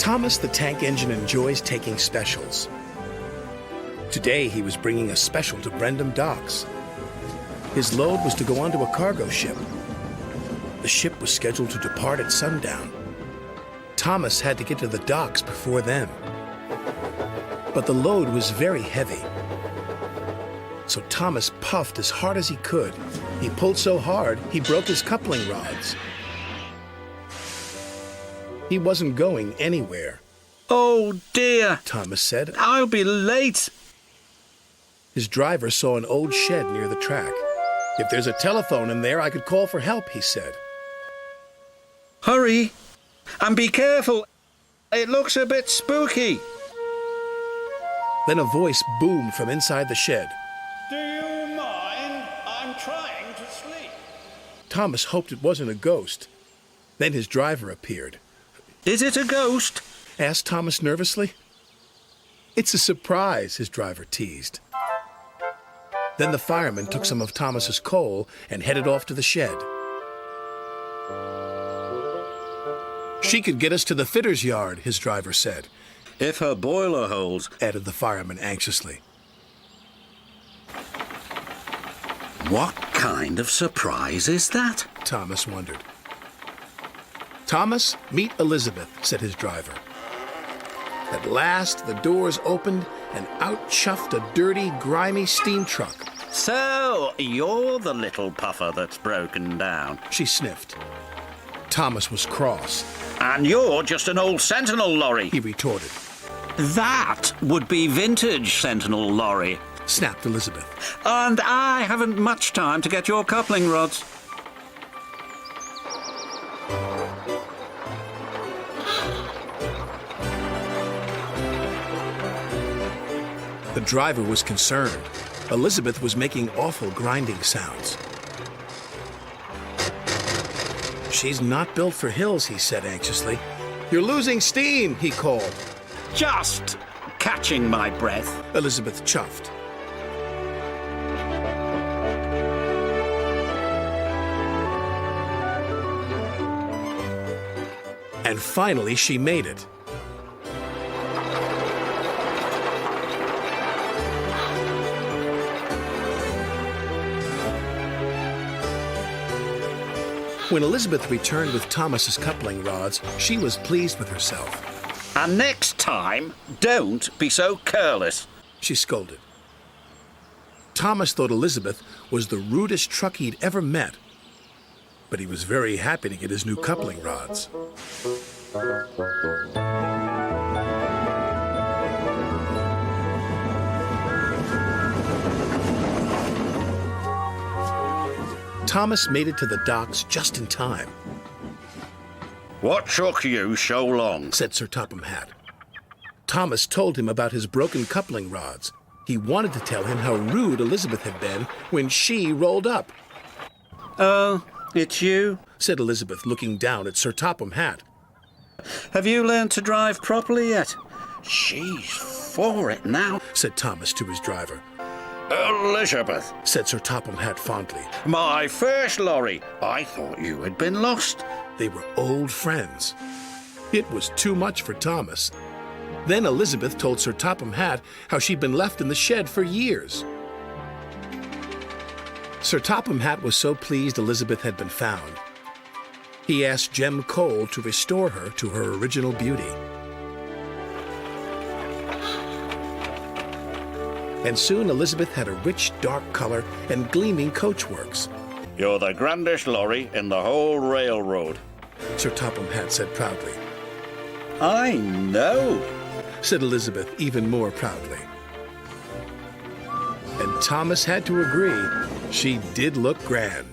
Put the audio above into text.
Thomas the Tank Engine enjoys taking specials. Today he was bringing a special to Brendam Docks. His load was to go onto a cargo ship. The ship was scheduled to depart at sundown. Thomas had to get to the docks before then. But the load was very heavy. So Thomas puffed as hard as he could. He pulled so hard, he broke his coupling rods. He wasn't going anywhere. Oh dear, Thomas said. I'll be late. His driver saw an old shed near the track. If there's a telephone in there, I could call for help, he said. Hurry, and be careful. It looks a bit spooky. Then a voice boomed from inside the shed. Do you mind? I'm trying to sleep. Thomas hoped it wasn't a ghost. Then his driver appeared. Is it a ghost? Asked Thomas nervously. It's a surprise, his driver teased. Then the fireman took some of Thomas's coal and headed off to the shed. She could get us to the fitter's yard, his driver said. If her boiler holds, Added the fireman anxiously. what kind of surprise is that? Thomas wondered. Thomas, meet Elizabeth, said his driver. At last, the doors opened, and out chuffed a dirty, grimy steam truck. So, you're the little puffer that's broken down. She sniffed. Thomas was cross. And you're just an old Sentinel lorry. He retorted. That would be vintage Sentinel lorry. Snapped Elizabeth. And I haven't much time to get your coupling rods. The driver was concerned. Elizabeth was making awful grinding sounds. She's not built for hills, he said anxiously. You're losing steam, he called. Just catching my breath. Elizabeth chuffed. And finally, she made it. When Elizabeth returned with Thomas's coupling rods, she was pleased with herself. And next time, don't be so careless. She scolded. Thomas thought Elizabeth was the rudest truck he'd ever met, but he was very happy to get his new coupling rods. Thomas made it to the docks just in time. What took you so long? Said Sir Topham Hatt. Thomas told him about his broken coupling rods. He wanted to tell him how rude Elizabeth had been when she rolled up. Oh, it's you? Said Elizabeth, looking down at Sir Topham Hatt. Have you learned to drive properly yet? She's for it now. Said Thomas to his driver. Elizabeth, Said Sir Topham Hatt fondly. my first lorry. I thought you had been lost. They were old friends. It was too much for Thomas. Then Elizabeth told Sir Topham Hatt how she'd been left in the shed for years. Sir Topham Hatt was so pleased Elizabeth had been found. He asked Jem Cole to restore her to her original beauty. And soon Elizabeth had a rich, dark color and gleaming coachworks. You're the grandest lorry in the whole railroad. Sir Topham Hatt said proudly. I know, Said Elizabeth even more proudly. And Thomas had to agree, she did look grand.